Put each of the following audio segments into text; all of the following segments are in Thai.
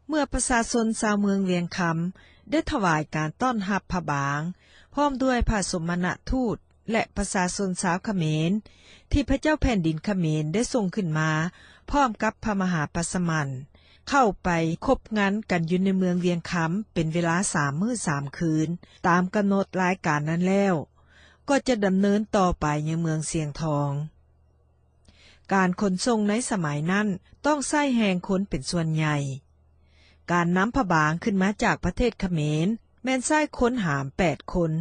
เมื่อประชาชนชาวเมืองเวียงคำได้ถวายการต้อนรับพระบางพร้อมด้วยพระสมณทูตและประชาชนชาวเขมรที่พระเจ้าแผ่นดินเขมรได้ส่งขึ้นมาพร้อมกับพระมหาปัสมันเข้าไปคบงานกันอยู่ในเมืองเวียงคำเป็นเวลา3 มื้อ 3 คืนตามกำหนดรายการนั้นแล้วก็จะดำเนินต่อไปยังเมืองเสียงทองการขนส่งในสมัยนั้นต้องใช้แรงคนเป็นส่วนใหญ่การนำพระบางขึ้นมาจากประเทศเขมรแม่นใช้คนหาม8 คน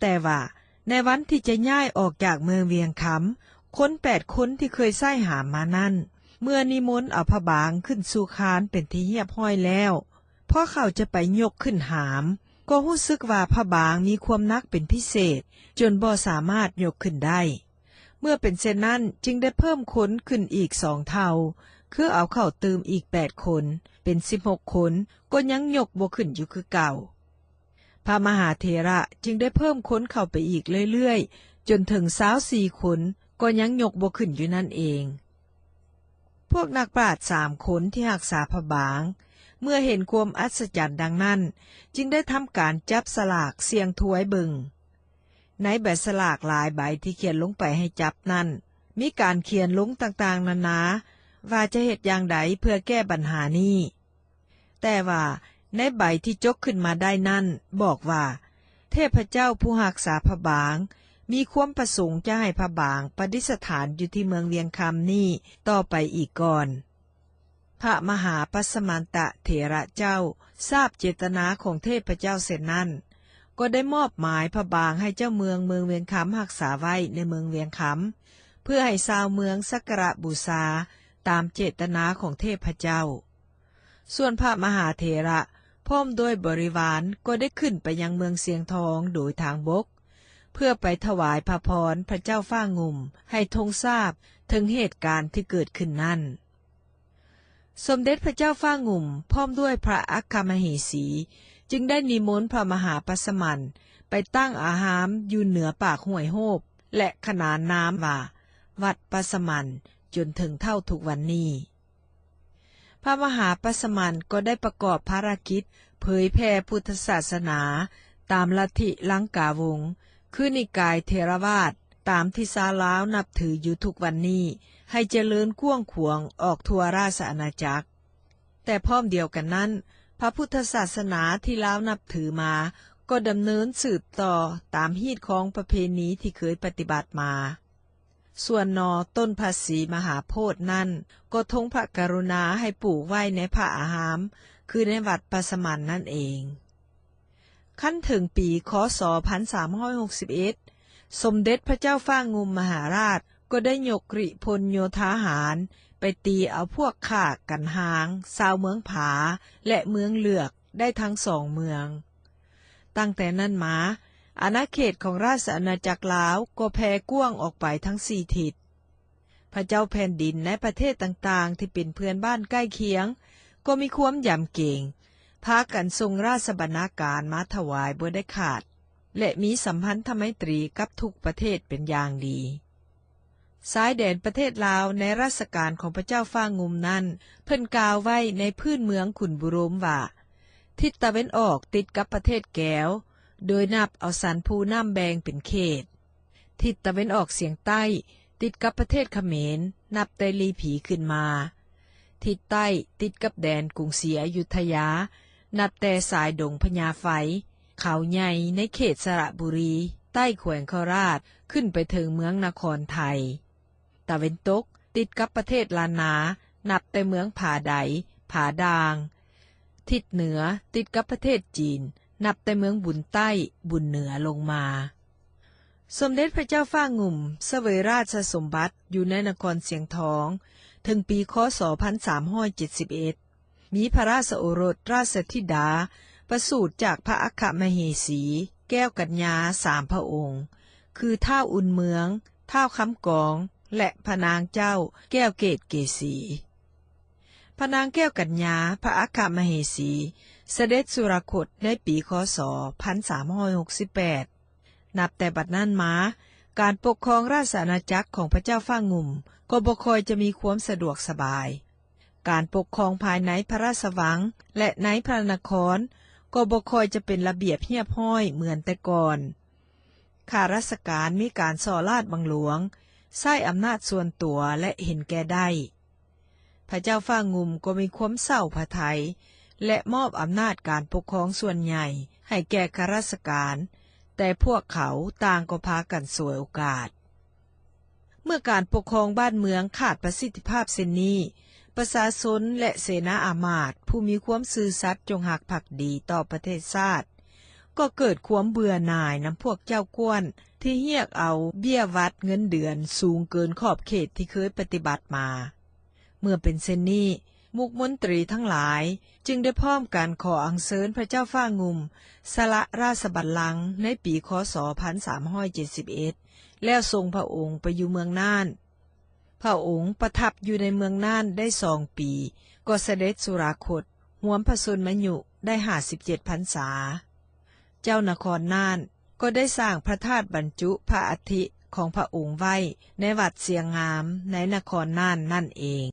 แต่ว่าในวันที่จะย้ายออกจากเมืองเวียงคำคน8 คนที่เคยใช้หามมานั้นเมื่อนิมนต์เอาพระบางขึ้นสู่คานเป็นที่เรียบร้อยแล้วพอเขาจะไปยกขึ้นหามก็รู้สึกว่าพระบางมีความหนักเป็นพิเศษจนบ่สามารถยกขึ้นได้เมื่อเป็นเช่นนั้นจึงได้เพิ่มคนขึ้นอีก2 เท่าคือเอาเข้าเติมอีก8 คนเป็น16 คนก็ยังยกบ่ขึ้นอยู่คือเก่าพระมหาเถระจึงได้เพิ่มคนเข้าไปอีกเรื่อยๆจนถึง24 คนก็ยังยกบ่ขึ้นอยู่นั่นเองพวกนักปราชญ์3 คนที่รักษาพระบางเมื่อเห็นความอัศจรรย์ดังนั้นจึงได้ทำการจับสลากเสี่ยงทายเบิงในใบสลากหลายใบที่เขียนลงไปให้จับนั้นมีการเขียนลงต่างๆนานาว่าจะเหตุอย่างใดเพื่อแก้ปัญหานี้แต่ว่าในใบที่จกขึ้นมาได้นั้นบอกว่าเทพเจ้าผู้รักษาพระบางมีความประสงค์จะให้พระบางประดิษฐานอยู่ที่เมืองเวียงคำนี้ต่อไปอีกก่อนพระมหาปัสมันตะเถระเจ้าทราบเจตนาของเทพเจ้าเสร็จนั้นก็ได้มอบหมายพระบางให้เจ้าเมืองเวียงคำรักษาไว้ในเมืองเวียงคำเพื่อให้ชาวเมืองสักการะบูชาตามเจตนาของเทพเจ้าส่วนพระมหาเถระพร้อมด้วยบริวารก็ได้ขึ้นไปยังเมืองเสียงทองโดยทางบกเพื่อไปถวายพระพรพระเจ้าฟ้างุ่มให้ทรงทราบถึงเหตุการณ์ที่เกิดขึ้นนั้นสมเด็จพระเจ้าฟ้างุ่มพร้อมด้วยพระอัคคมเหสีจึงได้นิมนต์พระมหาปัสมันไปตั้งอาหารอยู่เหนือปากห้วยโฮบและขนานนามว่าวัดปัสมันจนถึงเท่าทุกวันนี้พระมหาปัสมันก็ได้ประกอบภารกิจเผยแผ่พุทธศาสนาตามลัทธิลังกาวงศ์คือนิกายเทรวาทตามที่ชาวลาวนับถืออยู่ทุกวันนี้ให้เจริญกว้างขวางออกทั่วราชอาณาจักรแต่พร้อมเดียวกันนั้นพระพุทธศาสนาที่ลาวนับถือมาก็ดำเนินสืบต่อตามฮีตของประเพณีที่เคยปฏิบัติมาส่วนนอต้นภาษีมหาโพธิ์นั้นก็ทรงพระกรุณาให้ปลูกไว้ในพระอารามคือในวัดปัสมันนั่นเองขั้นถึงปีคศ1361สมเด็จพระเจ้าฟ้างุ่มมหาราชก็ได้ยกกฤพลโยธาหารไปตีเอาพวกข้ากันหางชาวเมืองผาและเมืองเหลือกได้ทั้ง2 เมืองตั้งแต่นั้นมาอาณาเขตของราชอาณาจักรลาวก็แผ่กว้างออกไปทั้ง4 ทิศพระเจ้าแผ่นดินในประเทศต่างๆที่เป็นเพื่อนบ้านใกล้เคียงก็มีความยำเกรงพากันทรงราชบรรณาการมาถวายบ่ได้ขาดและมีสัมพันธไมตรีกับทุกประเทศเป็นอย่างดีสายแดนประเทศลาวในรัชกาลของพระเจ้าฟ้างุ่มนั้นเพิ่นกล่าวไว้ในพื้นเมืองขุนบุรมว่าทิศตะวันออกติดกับประเทศแก้วโดยนับเอาสันภูน้ำแบงเป็นเขตทิศตะวันออกเฉียงใต้ติดกับประเทศเขมรนับแต่ลีผีขึ้นมาทิศใต้ติดกับแดนกรุงศรีอยุธยานับแต่สายดงพญาไฟเขาใหญ่ในเขตสระบุรีใต้แขวงโคราชขึ้นไปถึงเมืองนครไทยตะวันตกติดกับประเทศลานานับแต่เมืองผาไดผาดางทิศเหนือติดกับประเทศจีนนับแต่เมืองบุญใต้บุญเหนือลงมาสมเด็จพระเจ้าฟ้างุ่มเสวยราชสมบัติอยู่ในนครเสียงทองถึงปีคศ1371มีพระราชโอรสราชธิดาประสูติจากพระอัคคมเหสีแก้วกัญญา3 พระองค์คือท้าวอุ่นเมืองท้าวคำกองและพระนางเจ้าแก้วเกตเกษีพระนางแก้วกัญญาพระอัคคมเหสีเสด็จสุรคตในปีคศ1368นับแต่บัดนั้นมาการปกครองราชอาณาจักรของพระเจ้าฟ้างุ่มก็บ่ค่อยจะมีความสะดวกสบาย การปกครองภายในพระราชวังและในพระนครก็บ่ค่อยจะเป็นระเบียบเรียบร้อยเหมือนแต่ก่อนข้าราชการมีการส่อราชบังหลวงใช้อำนาจส่วนตัวและเห็นแก่ได้พระเจ้าฟ้างุ่มก็มีความเศร้าพระทัยและมอบอำนาจการปกครองส่วนใหญ่ให้แก่ข้าราชการแต่พวกเขาต่างก็พากันสวยโอกาสเมื่อการปกครองบ้านเมืองขาดประสิทธิภาพเช่นนี้ประชาชนและเสนาอามาตย์ผู้มีความซื่อสัตย์จงรักภักดีต่อประเทศชาติก็เกิดความเบื่อหน่ายนำพวกเจ้ากวนที่เรียกเอาเบี้ยวัดเงินเดือนสูงเกินขอบเขตที่เคยปฏิบัติมาเมื่อเป็นเช่นนี้มุขมนตรีทั้งหลายจึงได้พร้อมกันขออัญเชิญพระเจ้าฟ้างุ่มสละราชบัลลังก์ในปีคศ1371แล้วทรงพระองค์ไปอยู่เมืองน่านพระองค์ประทับอยู่ในเมืองน่านได้2 ปีก็เสด็จสุราคตหวมพระชนมยุได้57 พรรษาเจ้านครน่านก็ได้สร้างพระธาตุบรรจุพระอัฐิของพระองค์ไว้ในวัดเสียงงามในนครน่านนั่นเอง